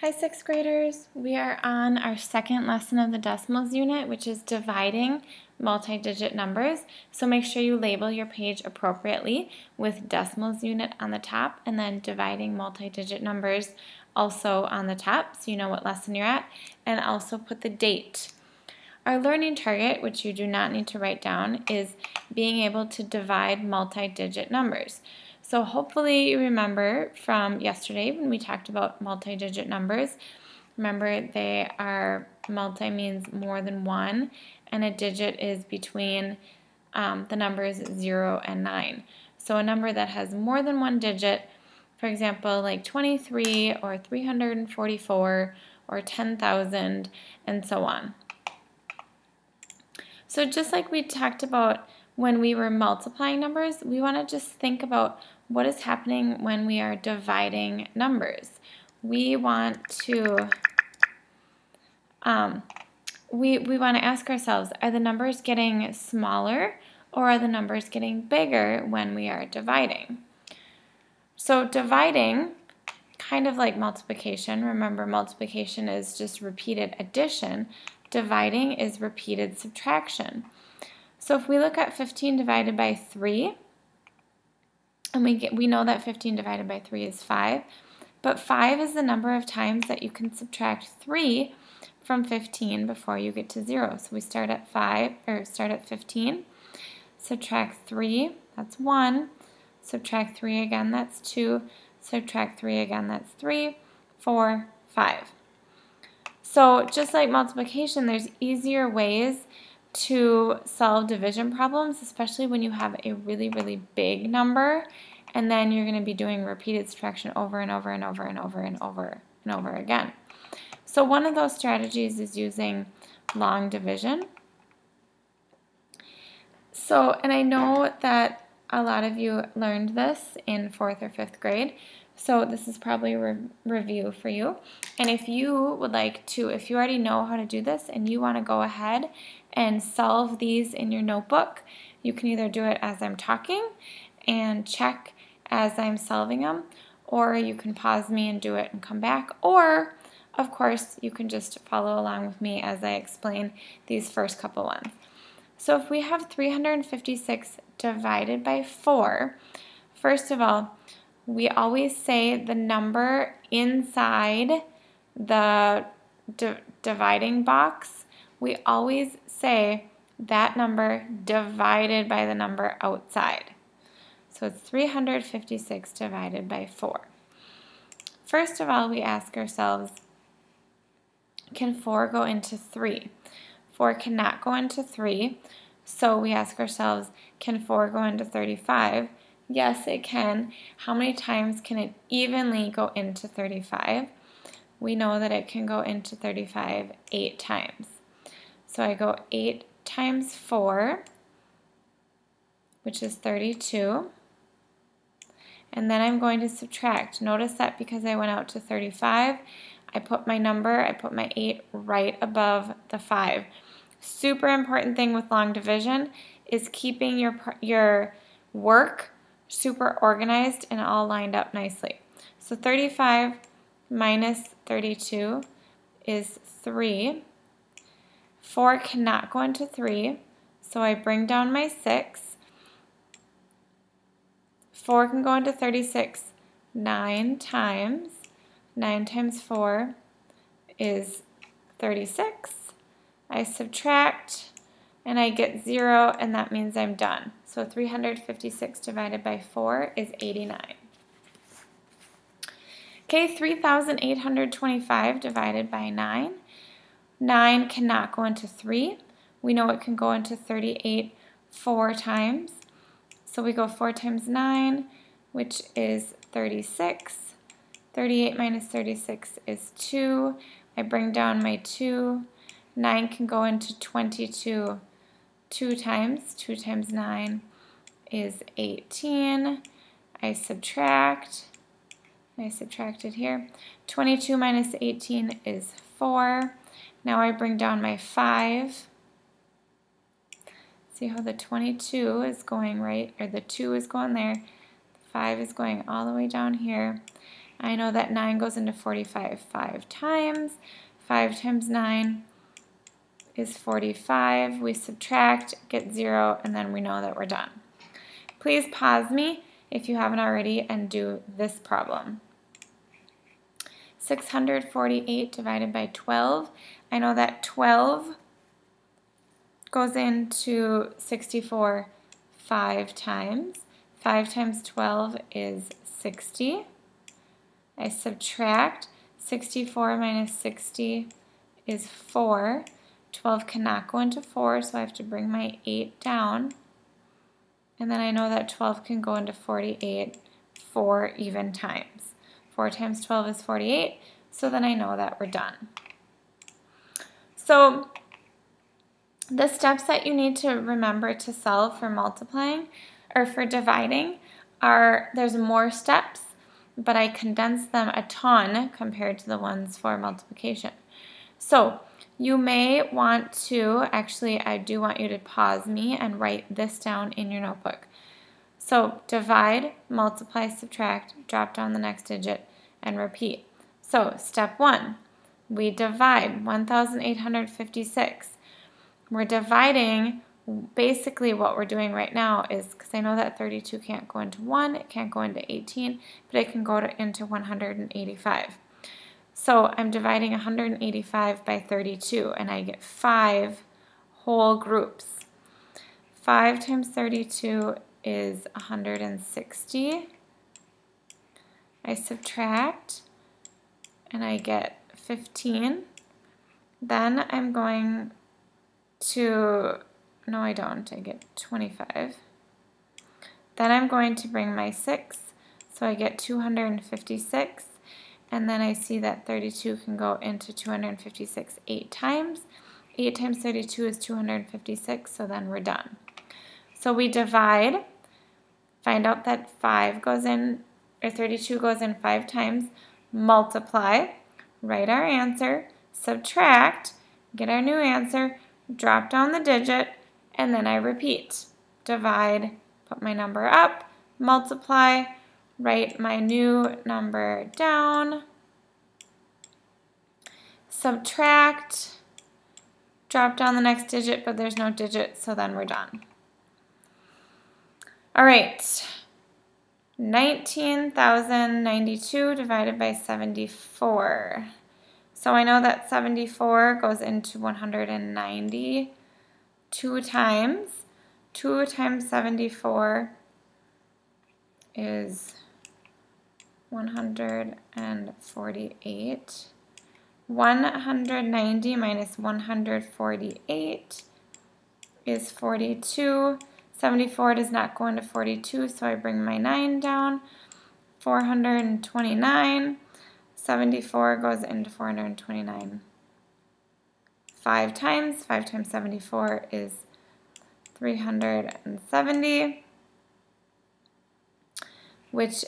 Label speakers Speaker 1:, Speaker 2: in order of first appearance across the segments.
Speaker 1: Hi, sixth graders. We are on our second lesson of the decimals unit, which is dividing multi-digit numbers. So make sure you label your page appropriately with decimals unit on the top and then dividing multi-digit numbers also on the top so you know what lesson you're at, and also put the date. Our learning target, which you do not need to write down, is being able to divide multi-digit numbers. So hopefully you remember from yesterday when we talked about multi-digit numbers. Remember, they are, multi means more than one, and a digit is between the numbers 0 and 9. So a number that has more than one digit, for example, like 23 or 344 or 10,000 and so on. So just like we talked about when we were multiplying numbers, we want to just think about what is happening when we are dividing numbers. We want to we want to ask ourselves, are the numbers getting smaller or are the numbers getting bigger when we are dividing? So dividing, kind of like multiplication, remember multiplication is just repeated addition. Dividing is repeated subtraction. So if we look at 15 divided by 3, and we know that 15 divided by 3 is 5, but 5 is the number of times that you can subtract 3 from 15 before you get to 0. So we start at 15, subtract 3, that's 1, subtract 3 again, that's 2, subtract 3 again, that's 3, 4, 5. So just like multiplication, there's easier ways to solve division problems, especially when you have a really, really big number, and then you're going to be doing repeated subtraction over and over and over and over and over and over again. So one of those strategies is using long division. So, and I know that a lot of you learned this in 4th or 5th grade, so this is probably a review for you. And if you would like to, if you already know how to do this and you want to go ahead and solve these in your notebook, you can either do it as I'm talking and check as I'm solving them, or you can pause me and do it and come back, or of course you can just follow along with me as I explain these first couple ones. So if we have 356 divided by 4, first of all, we always say the number inside the dividing box, we always say that number divided by the number outside. So it's 356 divided by 4. First of all, we ask ourselves, can 4 go into 3? 4 cannot go into 3, so we ask ourselves, can 4 go into 35? Yes, it can. How many times can it evenly go into 35? We know that it can go into 35 8 times. So I go 8 times 4, which is 32. And then I'm going to subtract. Notice that because I went out to 35, I put my number, I put my 8 right above the 5. Super important thing with long division is keeping your work super organized and all lined up nicely. So 35 minus 32 is 3. 4 cannot go into 3, so I bring down my 6. 4 can go into 36 9 times. 9 times 4 is 36. I subtract and I get 0, and that means I'm done. So 356 divided by 4 is 89. Okay, 3,825 divided by 9. 9 cannot go into 3. We know it can go into 38 4 times. So we go 4 times 9, which is 36. 38 minus 36 is 2. I bring down my 2. 9 can go into 22 2 times. 2 times 9 is 18. I subtract. I subtracted here. 22 minus 18 is 4. Now I bring down my 5. See how the 22 is going right, or the 2 is going there. The 5 is going all the way down here. I know that 9 goes into 45 5 times. 5 times 9 is 45. We subtract, get 0, and then we know that we're done. Please pause me if you haven't already and do this problem. 648 divided by 12. I know that 12 goes into 64 5 times. 5 times 12 is 60. I subtract. 64 minus 60 is 4. 12 cannot go into 4, so I have to bring my 8 down. And then I know that 12 can go into 48 4 even times. 4 times 12 is 48, so then I know that we're done. So the steps that you need to remember to solve for multiplying or for dividing are, there's more steps, but I condensed them a ton compared to the ones for multiplication. So you may want to, actually I do want you to pause me and write this down in your notebook. So divide, multiply, subtract, drop down the next digit, and repeat. So step 1, we divide 1,856. We're dividing, basically what we're doing right now is, because I know that 32 can't go into 1, it can't go into 18, but it can go into 185. So I'm dividing 185 by 32, and I get 5 whole groups. 5 times 32 is 160. I subtract, and I get 15. Then I'm going to, no I don't, I get 25. Then I'm going to bring my 6, so I get 256, and then I see that 32 can go into 256 8 times. 8 times 32 is 256, so then we're done. So we divide, find out that 5 goes in, or 32 goes in 5 times, multiply, write our answer, subtract, get our new answer, drop down the digit, and then I repeat. Divide, put my number up, multiply, write my new number down, subtract, drop down the next digit, but there's no digit, so then we're done. All right, 19,092 divided by 74. So I know that 74 goes into 190 2 times. 2 times 74 is 148. 190 minus 148 is 42. 74 does not go into 42, so I bring my 9 down. 429. 74 goes into 429 5 times. 5 times 74 is 370, which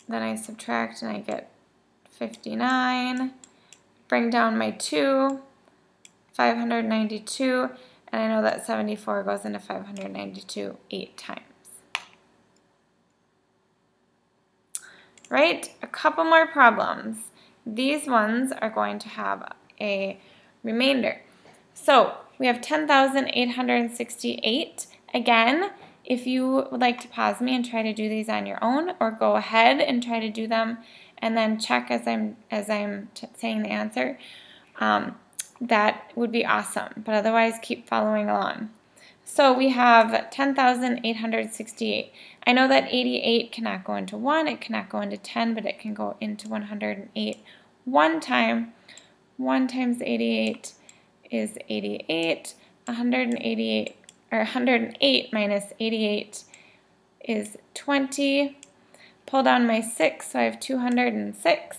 Speaker 1: then I subtract and I get 59. Bring down my 2, 592, and I know that 74 goes into 592 8 times. Right? A couple more problems. These ones are going to have a remainder. So we have 10,868. Again, if you would like to pause me and try to do these on your own, or go ahead and try to do them and then check as I'm saying the answer, that would be awesome. But otherwise, keep following along. So we have 10,868. I know that 88 cannot go into 1, it cannot go into 10, but it can go into 108 one time. 1 times 88 is 88. 188, or 108 minus 88 is 20. Pull down my 6, so I have 206.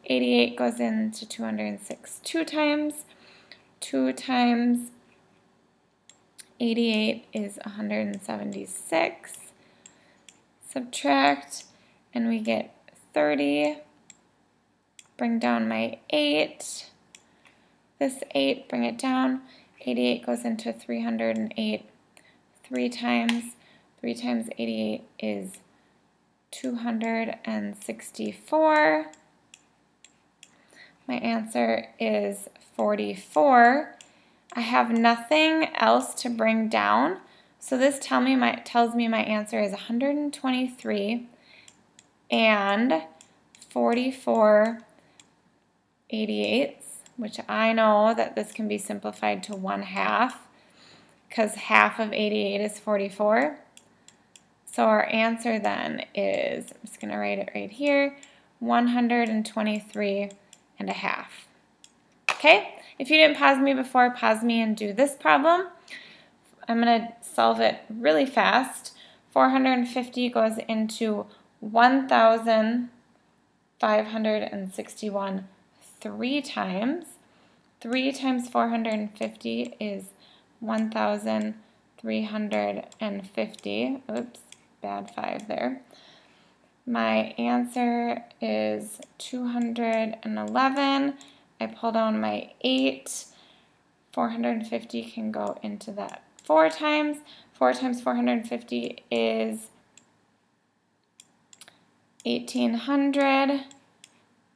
Speaker 1: 88 goes into 206 2 times. 2 times 88 is 176. Subtract, and we get 30. Bring down my 8. This 8, bring it down. 88 goes into 308 3 times. 3 times 88 is 264. My answer is 44. I have nothing else to bring down, so this tells me my answer is 123 and 44/88, which I know that this can be simplified to 1/2 because half of 88 is 44. So our answer then is, I'm just going to write it right here, 123.5. Okay, if you didn't pause me before, pause me and do this problem. I'm going to solve it really fast. 450 goes into 1,561 3 times. 3 times 450 is 1,350. Oops, bad 5 there. My answer is 211. I pull down my 8. 450 can go into that 4 times. 4 times 450 is 1,800.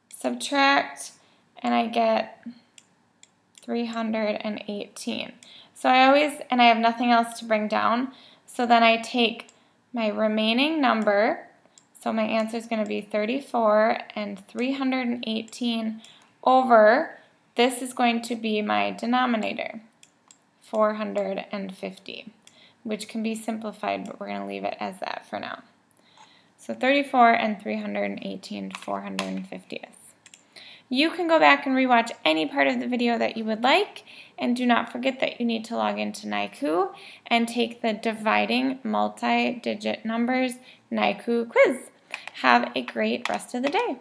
Speaker 1: Subtract, and I get 318. So I have nothing else to bring down. So then I take my remaining number. So my answer is going to be 34 and 318 over, this is going to be my denominator, 450, which can be simplified, but we're going to leave it as that for now. So 34 and 318 450th. You can go back and rewatch any part of the video that you would like, and do not forget that you need to log into NICU and take the Dividing Multi-Digit Numbers NICU quiz. Have a great rest of the day.